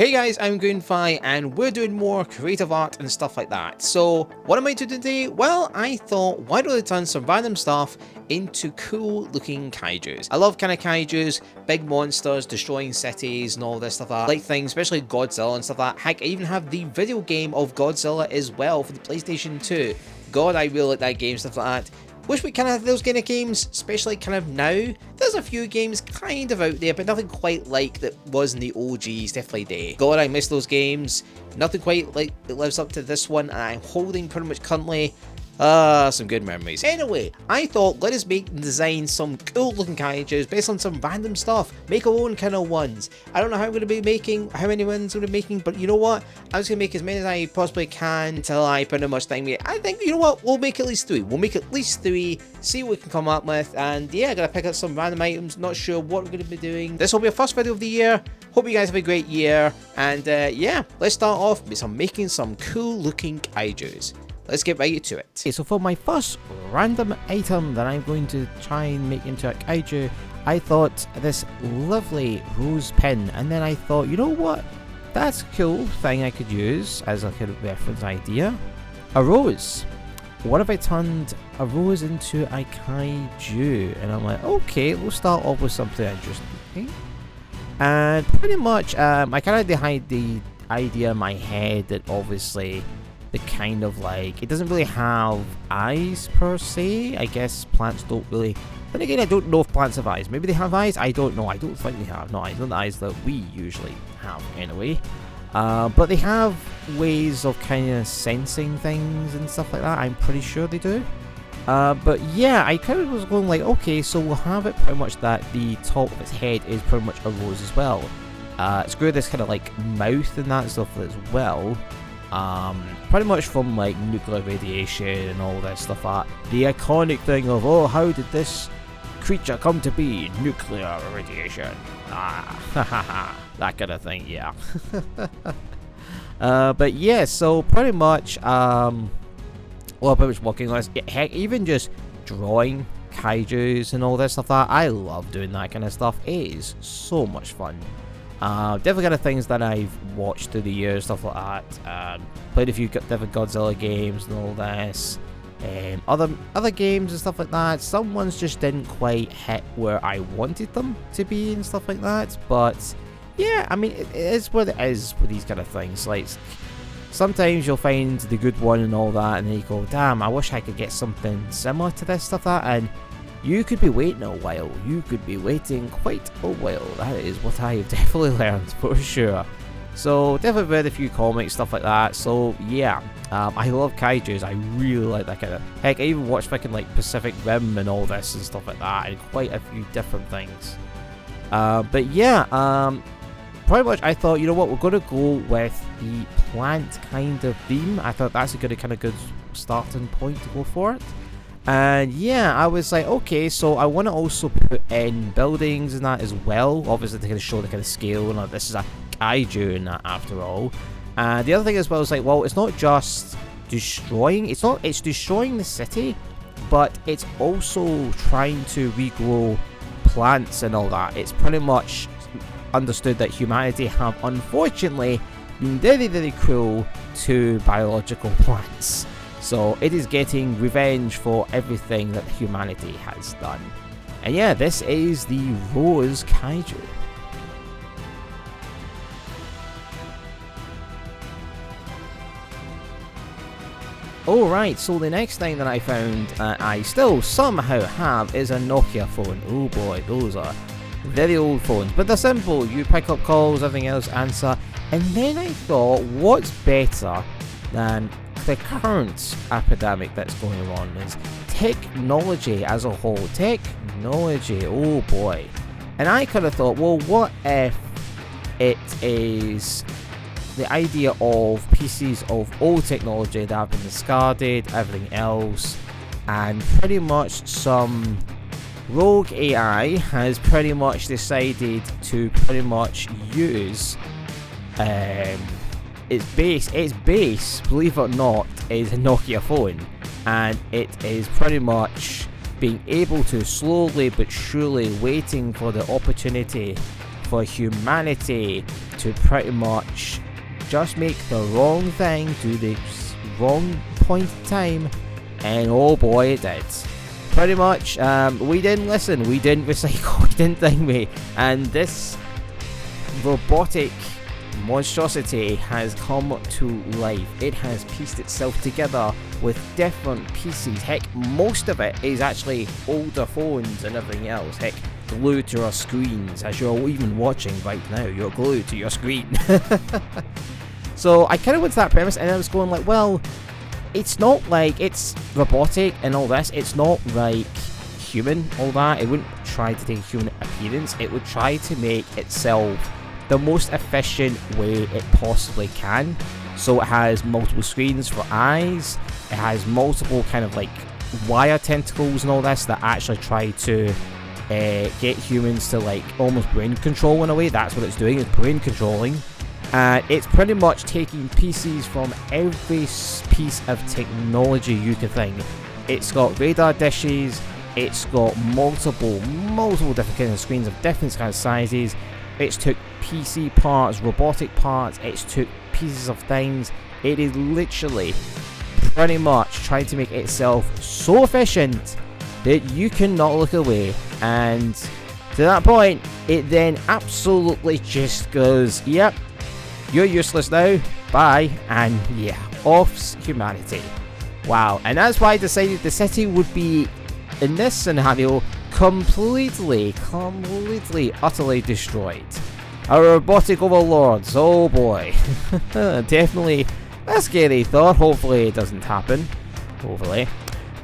Hey guys, I'm GreenFly and we're doing more creative art and stuff like that. So what am I doing today? Well, I thought why don't I turn some random stuff into cool looking kaijus. I love kind of kaijus, big monsters destroying cities and all this stuff like things, especially Godzilla and stuff like that. Heck, I even have the video game of Godzilla as well for the PlayStation 2. God, I really like that game, stuff like that. Wish we kind of have those kind of games, especially kind of now. There's a few games kind of out there, but nothing quite like that was in the OGs, definitely day. God, I miss those games. Nothing quite like it lives up to this one, and I'm holding pretty much currently some good memories. Anyway, I thought let us make and design some cool looking kaijus based on some random stuff. Make our own kind of ones. I don't know how I'm going to be making, how many ones I'm going to be making, but you know what? I'm just going to make as many as I possibly can until I pretty much think, I think, you know what? We'll make at least 3. We'll make at least 3, see what we can come up with, and yeah, I'm going to pick up some random items, not sure what we're going to be doing. This will be our first video of the year. Hope you guys have a great year, and yeah, let's start off with making some cool looking kaijus. Let's get right to it. Okay, so for my first random item that I'm going to try and make into a kaiju, I thought this lovely rose pin, and then I thought, you know what? That's a cool thing I could use as a kind of reference idea. A rose. What if I turned a rose into a kaiju? And I'm like, okay, we'll start off with something interesting. And pretty much, I kind of had the idea in my head that obviously the kind of like, it doesn't really have eyes per se. I guess plants don't really, then again I don't know if plants have eyes. Maybe they have eyes, I don't know. I don't think they have, no eyes, not the eyes that we usually have anyway. But they have ways of kind of sensing things and stuff like that. I'm pretty sure they do. But yeah, I kind of was going like, okay, so we'll have it pretty much that the top of its head is pretty much a rose as well. Screw this kind of like mouth and that stuff as well. Pretty much from like nuclear radiation and all this stuff. The iconic thing of, oh, how did this creature come to be? Nuclear radiation. That kind of thing, yeah. But yeah, so pretty much, well, pretty much working on this. Heck, even just drawing kaijus and all this stuff, I love doing that kind of stuff. It is so much fun. Definitely kind of things that I've watched through the years, stuff like that. Played a few different Godzilla games and all this. Other games and stuff like that. Some ones just didn't quite hit where I wanted them to be and stuff like that. But yeah, I mean, it is what it is with these kind of things. Like, sometimes you'll find the good one and all that, and then you go, damn, I wish I could get something similar to this stuff and you could be waiting a while. You could be waiting quite a while. That is what I've definitely learned for sure. So definitely read a few comics, stuff like that. So yeah, I love kaijus. I really like that kind of. Heck, I even watched fucking like Pacific Rim and all this and stuff like that, and quite a few different things. But yeah, pretty much I thought, you know what, we're gonna go with the plant kind of theme. I thought that's a good kind of good starting point to go for it. And yeah, I was like, okay, so I want to also put in buildings and that as well, obviously to kind of show the kind of scale, and this is a kaiju and that after all. And the other thing as well is like, well, it's not just destroying, it's destroying the city, but it's also trying to regrow plants and all that. It's pretty much understood that humanity have unfortunately been very, very cruel to biological plants. So it is getting revenge for everything that humanity has done. And yeah, this is the Rose Kaiju. Alright, so the next thing that I found I still somehow have is a Nokia phone. Oh boy, those are very old phones. But they're simple. You pick up calls, everything else, answer. And then I thought, what's better than the current epidemic that's going on is technology as a whole. Technology, oh boy. And I kind of thought, well, what if it is the idea of pieces of old technology that have been discarded, everything else, and pretty much some rogue AI has pretty much decided to pretty much use its base, believe it or not, is a Nokia phone, and it is pretty much being able to slowly but surely waiting for the opportunity for humanity to pretty much just make the wrong thing, do the wrong point in time, and oh boy it did. Pretty much, we didn't listen, we didn't recycle, we didn't think me, and this robotic monstrosity has come to life. It has pieced itself together with different pieces. Heck, most of it is actually older phones and everything else. Heck, glued to our screens, as you're even watching right now. You're glued to your screen. So I kind of went to that premise, and I was going like, well, it's not like it's robotic and all this. It's not like human, all that. It wouldn't try to take a human appearance. It would try to make itself the most efficient way it possibly can. So it has multiple screens for eyes. It has multiple kind of like wire tentacles and all this that actually try to get humans to like almost brain control in a way. That's what it's doing, is brain controlling. It's pretty much taking pieces from every piece of technology you could think. It's got radar dishes. It's got multiple different kind of screens of different kind of sizes. It's took PC parts, robotic parts. It's took pieces of things. It is literally pretty much trying to make itself so efficient that you cannot look away. And to that point, it then absolutely just goes, yep, you're useless now, bye, and yeah, offs humanity. Wow, and that's why I decided the city would be, in this scenario, completely, utterly destroyed. Our robotic overlords, oh boy. Definitely a scary thought. Hopefully it doesn't happen. Hopefully.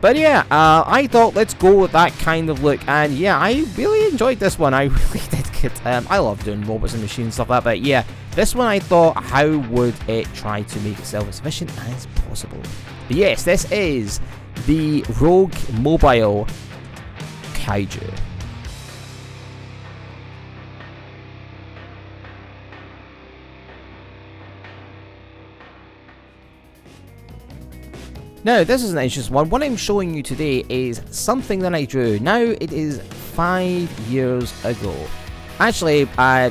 But yeah, I thought let's go with that kind of look. And yeah, I really enjoyed this one. I really did get, I love doing robots and machines and stuff like that. But yeah, this one I thought, how would it try to make itself as efficient as possible? But yes, this is the Rogue Mobile Kaiju. Now, this is an interesting one. What I'm showing you today is something that I drew. Now, it is 5 years ago. Actually,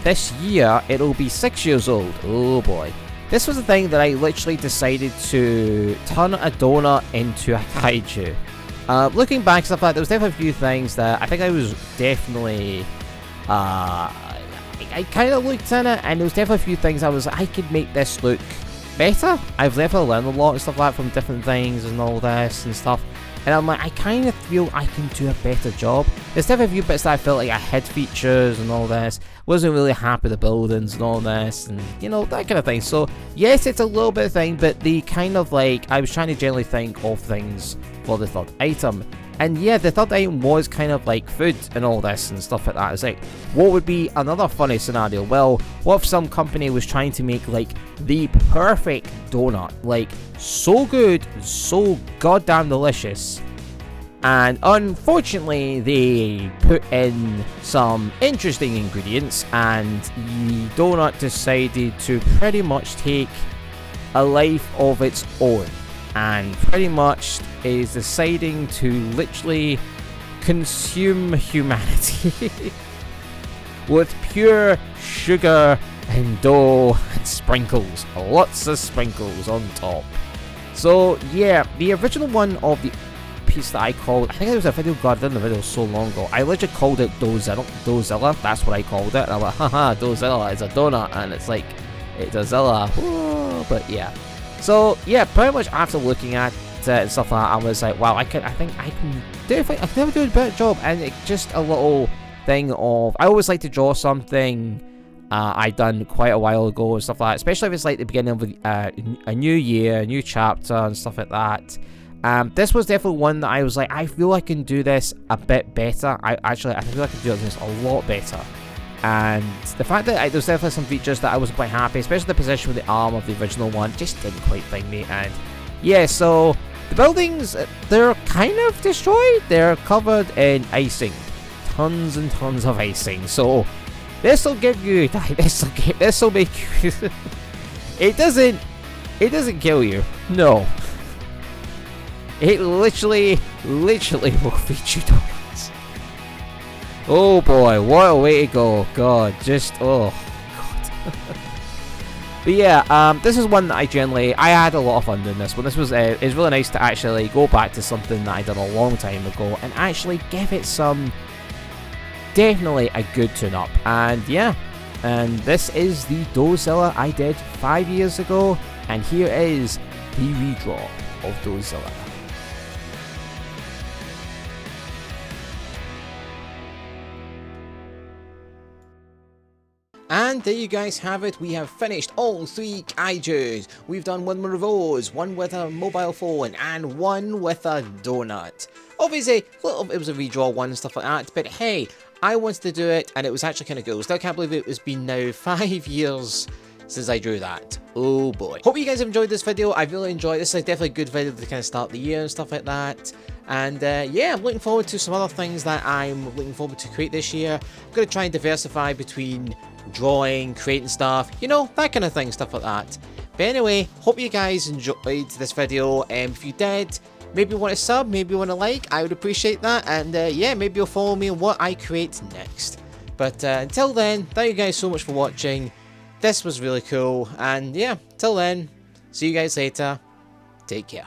this year, it'll be 6 years old. Oh boy. This was a thing that I literally decided to turn a donut into a kaiju. Looking back, stuff like that, there was definitely a few things that I think I was definitely... I kind of looked in it, and there was definitely a few things I was like, I could make this look better. I've definitely learned a lot and stuff like that from different things and all this and stuff, and I'm like, I kind of feel I can do a better job. There's definitely a few bits that I felt like I had features and all this, wasn't really happy with the buildings and all this, and you know, that kind of thing. So yes, it's a little bit of thing, but the kind of like, I was trying to generally think of things for the third item. And yeah, the third item was kind of like food and all this and stuff like that. It's like, what would be another funny scenario? Well, what if some company was trying to make like the perfect donut? Like, so good, so goddamn delicious. And unfortunately, they put in some interesting ingredients, and the donut decided to pretty much take a life of its own. And pretty much is deciding to literally consume humanity with pure sugar and dough and sprinkles. Lots of sprinkles on top. So yeah, the original one of the piece that I called, I think it was a video God did in the video so long ago. I literally called it Dozilla. That's what I called it. And I'm like, haha, Dozilla is a donut, and it's like, it's a Zilla. Whoa. But yeah. So yeah, pretty much after looking at it and stuff like that, I was like, wow, I think I can do it. I can never do a better job. And it just a little thing of, I always like to draw something I done quite a while ago and stuff like that, especially if it's like the beginning of a new year, a new chapter and stuff like that. This was definitely one that I was like, I feel I can do this a bit better. I feel I can do this a lot better. And the fact that there's definitely some features that I wasn't quite happy, especially the position with the arm of the original one, just didn't quite thing me. And yeah, so the buildings, they're kind of destroyed. They're covered in icing, tons and tons of icing. So this will give you, this will make you. It doesn't kill you. No. It literally will feed you donuts. Oh boy, what a way to go. God, just, oh, God. But yeah, this is one that I had a lot of fun doing this one. This was, it's really nice to actually go back to something that I did a long time ago and actually give it some, definitely a good tune-up. And yeah, and this is the Dozilla I did 5 years ago, and here is the redraw of Dozilla. And there you guys have it, we have finished all 3 Kaijus. We've done one with those, one with a mobile phone, and one with a donut. Obviously, it was a redraw one and stuff like that, but hey, I wanted to do it, and it was actually kind of cool. Still can't believe it has been now 5 years since I drew that. Oh boy. Hope you guys have enjoyed this video. I really enjoyed this. Is definitely a good video to kind of start the year and stuff like that. And yeah, I'm looking forward to some other things that I'm looking forward to create this year. I'm going to try and diversify between drawing, creating stuff, you know, that kind of thing, stuff like that. But anyway, hope you guys enjoyed this video. If you did, maybe you want to sub, maybe you want to like, I would appreciate that. And yeah, maybe you'll follow me on what I create next. But until then, thank you guys so much for watching. This was really cool. And yeah, till then, see you guys later. Take care.